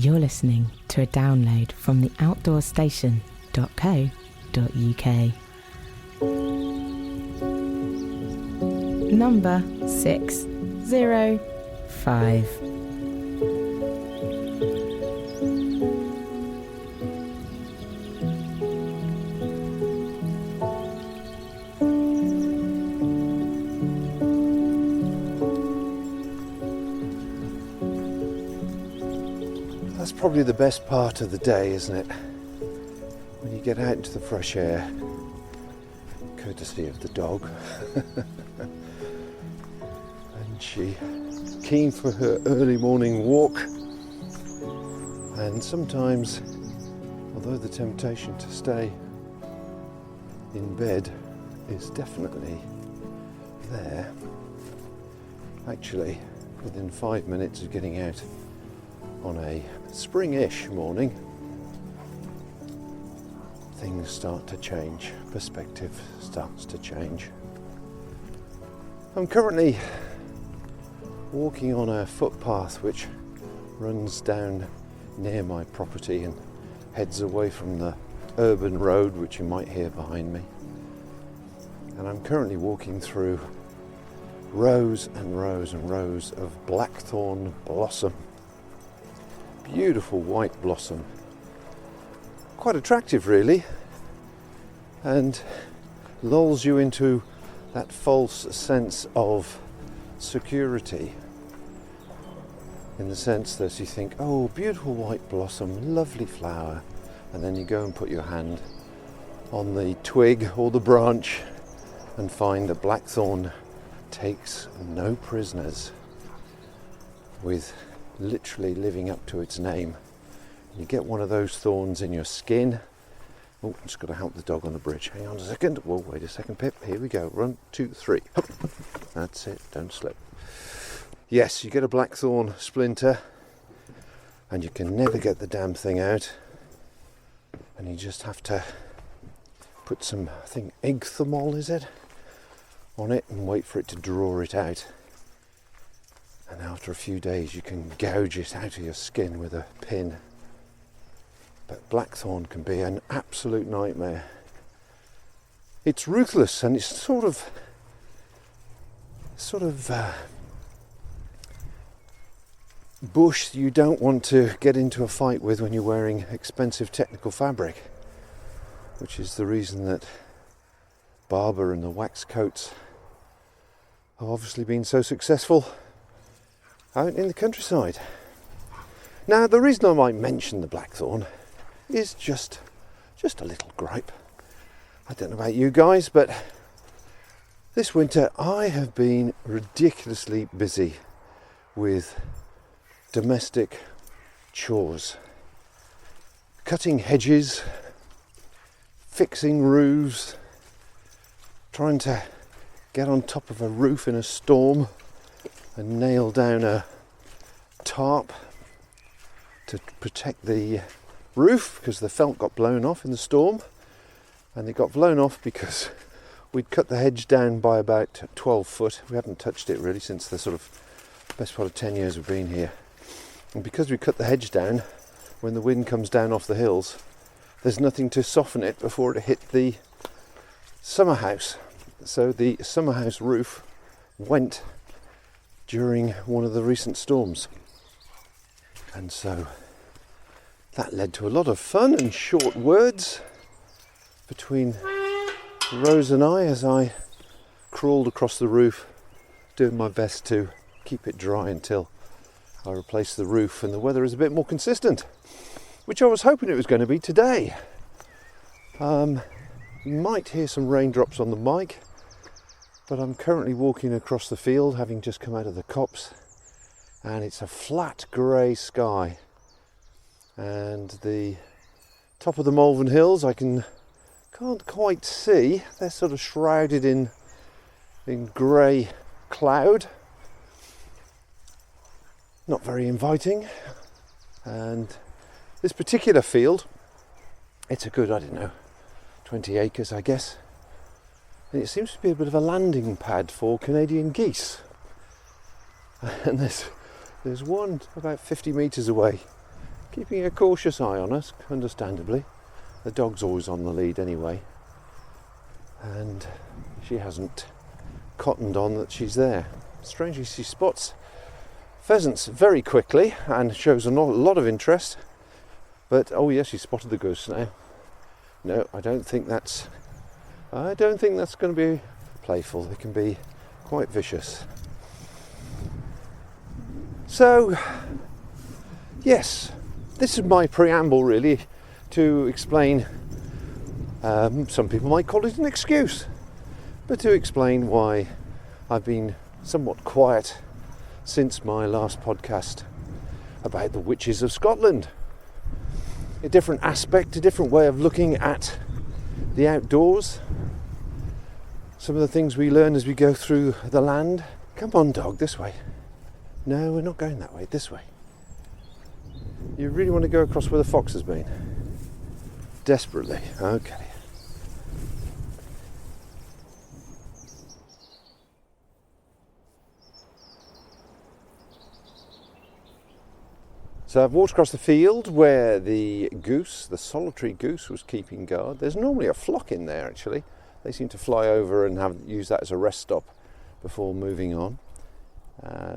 You're listening to a download from the outdoorstation.co.uk. Number 605. That's probably the best part of the day, isn't it? When you get out into the fresh air, courtesy of the dog. And she's keen for her early morning walk. And sometimes, although the temptation to stay in bed is definitely there, actually, within 5 minutes of getting out on a spring-ish morning, things start to change, perspective starts to change. I'm currently walking on a footpath which runs down near my property and heads away from the urban road which you might hear behind me. And I'm currently walking through rows and rows and rows of blackthorn blossom. Beautiful white blossom, quite attractive really, and lulls you into that false sense of security, in the sense that you think, oh, beautiful white blossom, lovely flower, and then you go and put your hand on the twig or the branch and find that blackthorn takes no prisoners, with literally living up to its name. You get one of those thorns in your skin. Oh, I'm just got to help the dog on the bridge. Hang on a second. Whoa, wait a second, Pip. Here we go. 1, 2, 3. Hup. That's it. Don't slip. Yes, you get a blackthorn splinter and you can never get the damn thing out. And you just have to put some, I think, egg thermol, is it, on it and wait for it to draw it out. And after a few days you can gouge it out of your skin with a pin. But blackthorn can be an absolute nightmare. It's ruthless and it's sort of bush you don't want to get into a fight with when you're wearing expensive technical fabric, which is the reason that Barber and the wax coats have obviously been so successful out in the countryside. Now, the reason I might mention the blackthorn is just a little gripe. I don't know about you guys, but this winter I have been ridiculously busy with domestic chores. Cutting hedges, fixing roofs, trying to get on top of a roof in a storm and nail down a tarp to protect the roof because the felt got blown off in the storm, and it got blown off because we'd cut the hedge down by about 12 foot. We haven't touched it really since the sort of best part of 10 years we've been here, and because we cut the hedge down, when the wind comes down off the hills there's nothing to soften it before it hit the summer house. So the summer house roof went during one of the recent storms, and so that led to a lot of fun and short words between Rose and I as I crawled across the roof, doing my best to keep it dry until I replace the roof and the weather is a bit more consistent, which I was hoping it was going to be today. You might hear some raindrops on the mic, but I'm currently walking across the field, having just come out of the copse, and it's a flat grey sky, and the top of the Malvern Hills I can't quite see. They're sort of shrouded in grey cloud. Not very inviting. And this particular field, it's a good, 20 acres I guess, and it seems to be a bit of a landing pad for Canadian geese. And there's one about 50 metres away keeping a cautious eye on us, understandably. The dog's always on the lead anyway, and she hasn't cottoned on that she's there. Strangely, she spots pheasants very quickly and shows a lot of interest. But oh yes, she spotted the goose now. No, I don't think that's going to be playful. They can be quite vicious. So yes, this is my preamble really to explain. Some people might call it an excuse, but to explain why I've been somewhat quiet since my last podcast about the witches of Scotland. A different aspect, a different way of looking at the outdoors. Some of the things we learn as we go through the land. Come on, dog, this way. No, we're not going that way, this way. You really want to go across where the fox has been? Desperately, okay. So I've walked across the field where the goose, the solitary goose, was keeping guard. There's normally a flock in there actually. They seem to fly over and use that as a rest stop before moving on.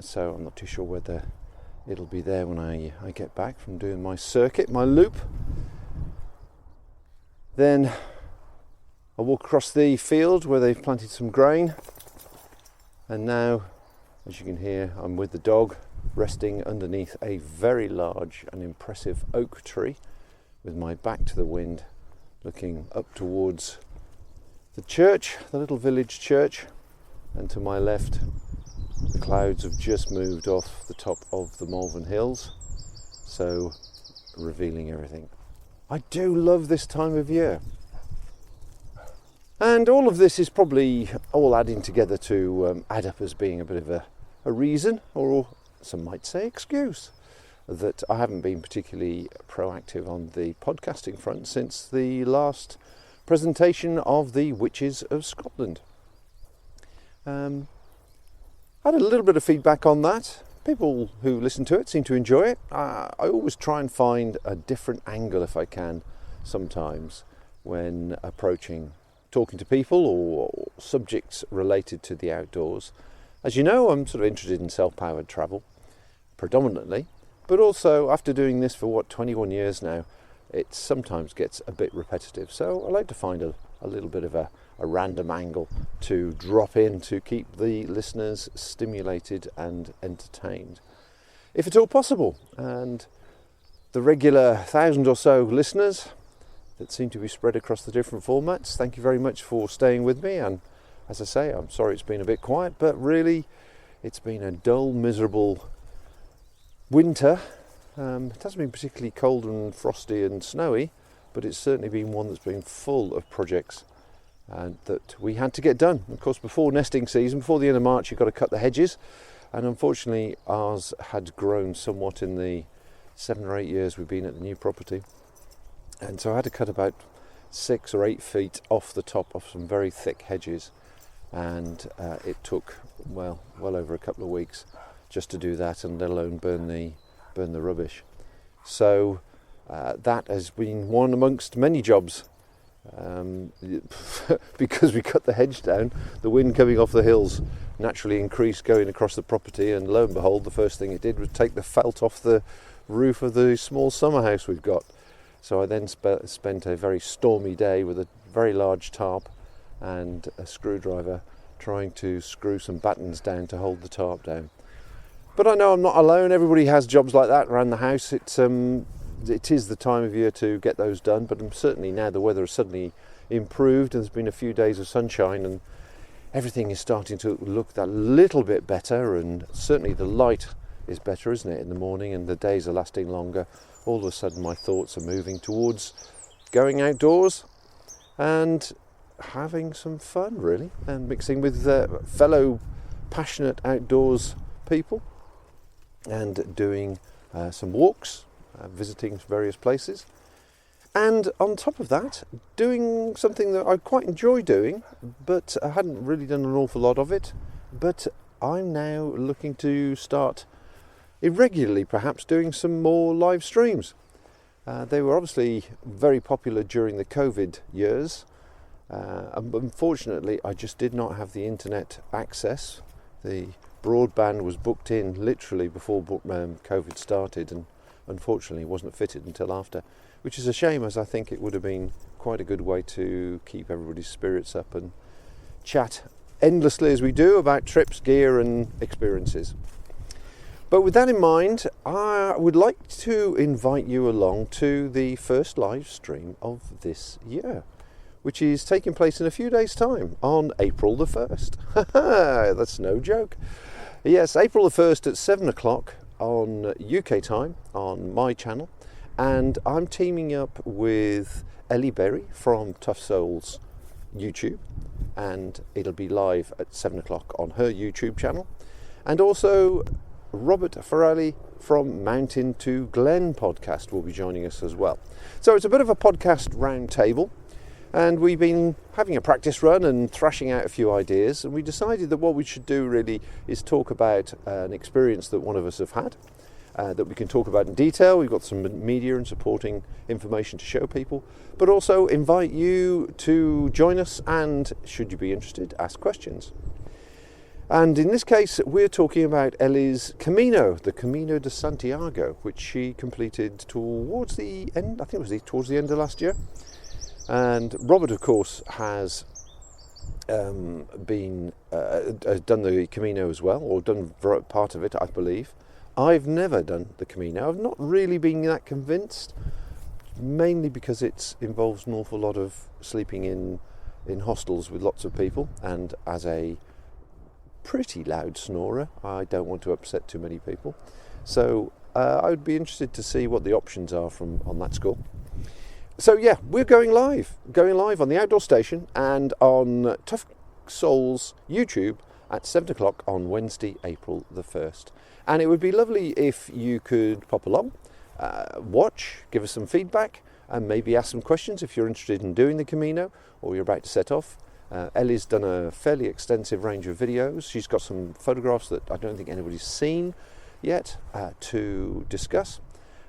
So I'm not too sure whether it'll be there when I get back from doing my circuit, my loop. Then I walk across the field where they've planted some grain. And now, as you can hear, I'm with the dog, resting underneath a very large and impressive oak tree with my back to the wind, looking up towards the church, the little village church, and to my left the clouds have just moved off the top of the Malvern Hills, so revealing everything. I do love this time of year. And all of this is probably all adding together to add up as being a bit of a reason, or some might say excuse, that I haven't been particularly proactive on the podcasting front since the last presentation of the Witches of Scotland. I had a little bit of feedback on that. People who listen to it seem to enjoy it. I always try and find a different angle if I can sometimes when talking to people or subjects related to the outdoors. As you know, I'm sort of interested in self-powered travel predominantly, but also after doing this for 21 years now, it sometimes gets a bit repetitive. So I like to find a little bit of a random angle to drop in to keep the listeners stimulated and entertained, if at all possible. And the regular 1,000 or so listeners that seem to be spread across the different formats, thank you very much for staying with me. And as I say, I'm sorry it's been a bit quiet, but really it's been a dull, miserable winter. It hasn't been particularly cold and frosty and snowy, but it's certainly been one that's been full of projects that we had to get done. Of course, before nesting season, before the end of March, you've got to cut the hedges, and unfortunately ours had grown somewhat in the 7 or 8 years we've been at the new property, and so I had to cut about 6 or 8 feet off the top of some very thick hedges, and it took well over a couple of weeks just to do that, and let alone burn the rubbish. So that has been one amongst many jobs, because we cut the hedge down. The wind coming off the hills naturally increased going across the property, and lo and behold, the first thing it did was take the felt off the roof of the small summer house we've got. So I then spent a very stormy day with a very large tarp and a screwdriver trying to screw some battens down to hold the tarp down. But I know I'm not alone. Everybody has jobs like that around the house. It is the time of year to get those done, but I'm certainly now the weather has suddenly improved and there's been a few days of sunshine and everything is starting to look that little bit better, and certainly the light is better, isn't it, in the morning, and the days are lasting longer. All of a sudden my thoughts are moving towards going outdoors and having some fun, really, and mixing with fellow passionate outdoors people and doing some walks, visiting various places, and on top of that doing something that I quite enjoy doing, but I hadn't really done an awful lot of it, but I'm now looking to start irregularly perhaps doing some more live streams. They were obviously very popular during the COVID years. Unfortunately, I just did not have the internet access. The broadband was booked in literally before COVID started, and unfortunately wasn't fitted until after, which is a shame, as I think it would have been quite a good way to keep everybody's spirits up and chat endlessly as we do about trips, gear and experiences. But with that in mind, I would like to invite you along to the first live stream of this year, which is taking place in a few days' time on April the 1st. That's no joke. Yes, April the 1st at 7 o'clock on UK time on my channel, and I'm teaming up with Ellie from Tough Souls YouTube, and it'll be live at 7 o'clock on her YouTube channel, and also Robert Farrelly from Mountain to Glen podcast will be joining us as well. So it's a bit of a podcast roundtable, and we've been having a practice run and thrashing out a few ideas, and we decided that what we should do really is talk about an experience that one of us have had, that we can talk about in detail. We've got some media and supporting information to show people, but also invite you to join us and, should you be interested, ask questions. And in this case, we're talking about Ellie's Camino, the Camino de Santiago, which she completed towards the end, I think it was towards the end of last year. And Robert, of course, has done the Camino as well, or done part of it, I believe. I've never done the Camino. I've not really been that convinced, mainly because it involves an awful lot of sleeping in hostels with lots of people, and as a pretty loud snorer, I don't want to upset too many people. So I would be interested to see what the options are on that score. So yeah, we're going live on the Outdoor Station and on Tough Souls YouTube at 7 o'clock on Wednesday, April the 1st. And it would be lovely if you could pop along, watch, give us some feedback, and maybe ask some questions if you're interested in doing the Camino or you're about to set off. Ellie's done a fairly extensive range of videos. She's got some photographs that I don't think anybody's seen yet to discuss,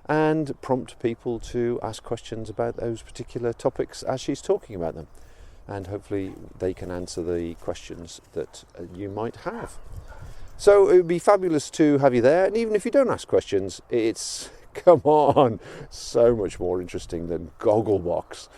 and prompt people to ask questions about those particular topics as she's talking about them. And hopefully they can answer the questions that you might have. So it would be fabulous to have you there. And even if you don't ask questions, it's, come on, so much more interesting than Gogglebox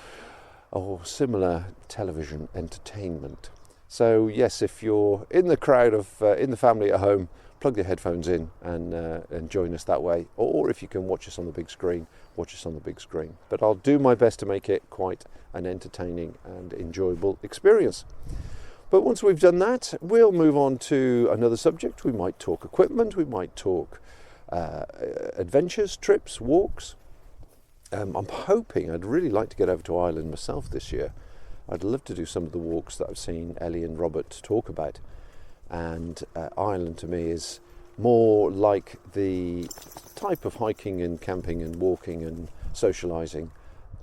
or similar television entertainment. So yes, if you're in the crowd of in the family at home, plug your headphones in and join us that way. Or if you can watch us on the big screen, watch us on the big screen. But I'll do my best to make it quite an entertaining and enjoyable experience. But once we've done that, we'll move on to another subject. We might talk equipment, we might talk adventures, trips, walks. I'm hoping, I'd really like to get over to Ireland myself this year. I'd love to do some of the walks that I've seen Ellie and Robert talk about. And Ireland to me is more like the type of hiking and camping and walking and socialising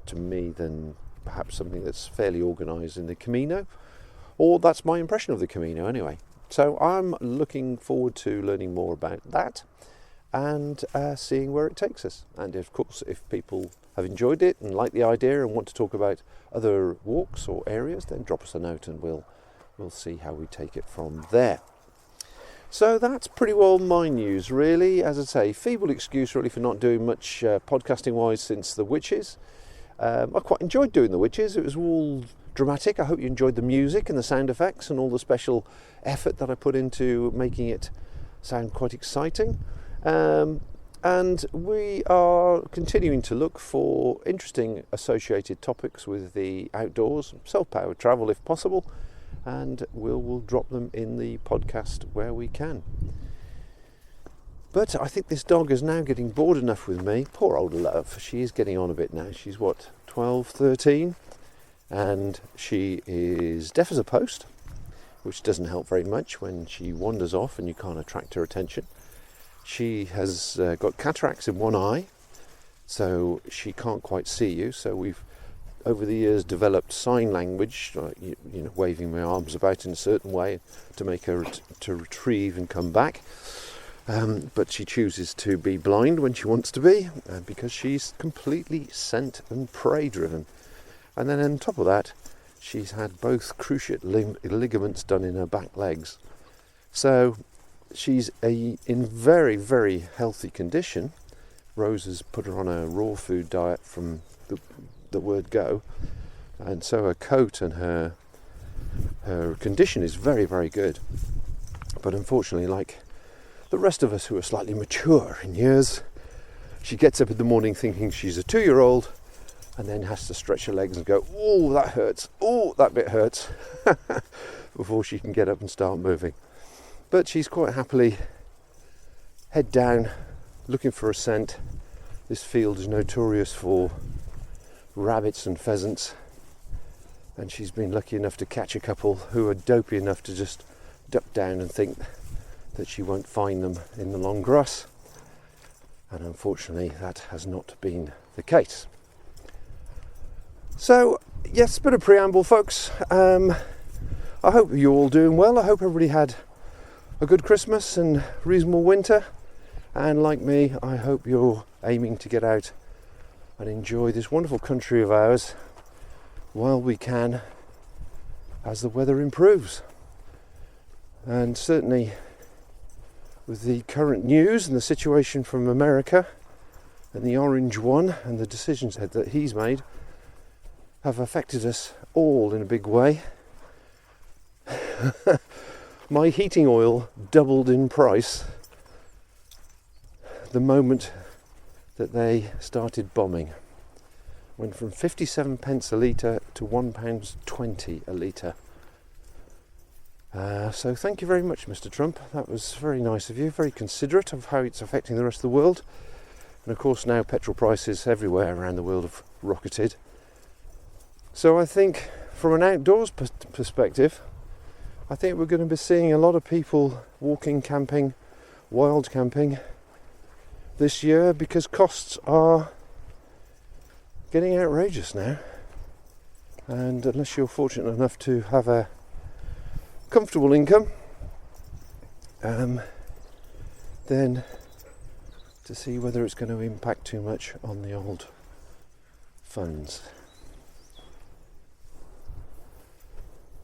to me than perhaps something that's fairly organised in the Camino. Or that's my impression of the Camino anyway. So I'm looking forward to learning more about that and seeing where it takes us. And of course, if people have enjoyed it and like the idea and want to talk about other walks or areas, then drop us a note and we'll see how we take it from there. So that's pretty well my news, really. As I say, feeble excuse really for not doing much podcasting wise since the Witches. I quite enjoyed doing the Witches. It was all dramatic. I hope you enjoyed the music and the sound effects and all the special effort that I put into making it sound quite exciting. And we are continuing to look for interesting associated topics with the outdoors, self-powered travel if possible, and we'll drop them in the podcast where we can. But I think this dog is now getting bored enough with me. Poor old love. She is getting on a bit now. She's 12, 13, and she is deaf as a post, which doesn't help very much when she wanders off and you can't attract her attention. She has got cataracts in one eye, so she can't quite see you. So we've, over the years, developed sign language, waving my arms about in a certain way to make her to retrieve and come back. But she chooses to be blind when she wants to be, because she's completely scent and prey driven. And then on top of that, she's had both cruciate ligaments done in her back legs. So she's in very, very healthy condition. Rose has put her on a raw food diet from the word go. And so her coat and her condition is very, very good. But unfortunately, like the rest of us who are slightly mature in years, she gets up in the morning thinking she's a 2-year-old and then has to stretch her legs and go, oh, that hurts, oh, that bit hurts, before she can get up and start moving. But she's quite happily head down, looking for a scent. This field is notorious for rabbits and pheasants, and she's been lucky enough to catch a couple who are dopey enough to just duck down and think that she won't find them in the long grass. And unfortunately, that has not been the case. So, yes, a bit of preamble, folks. I hope you're all doing well. I hope everybody had a good Christmas and reasonable winter. And like me, I hope you're aiming to get out and enjoy this wonderful country of ours while we can, as the weather improves. And certainly with the current news and the situation from America and the orange one and the decisions that he's made have affected us all in a big way. My heating oil doubled in price the moment that they started bombing. Went from 57 pence a litre to £1.20 a litre. So thank you very much, Mr. Trump. That was very nice of you, very considerate of how it's affecting the rest of the world. And of course now petrol prices everywhere around the world have rocketed. So I think from an outdoors perspective, I think we're going to be seeing a lot of people walking, camping, wild camping this year, because costs are getting outrageous now. And unless you're fortunate enough to have a comfortable income, then to see whether it's going to impact too much on the old funds.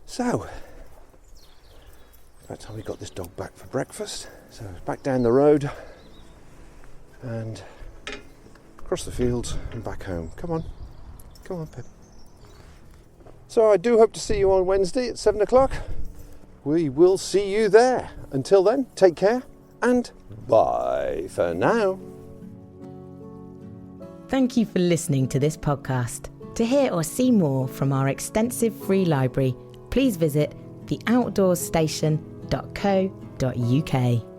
So, about time we got this dog back for breakfast. So back down the road and across the fields and back home. Come on, Pip. So I do hope to see you on Wednesday at 7 o'clock. We will see you there. Until then, take care and bye for now. Thank you for listening to this podcast. To hear or see more from our extensive free library, please visit theoutdoorstation.co.uk.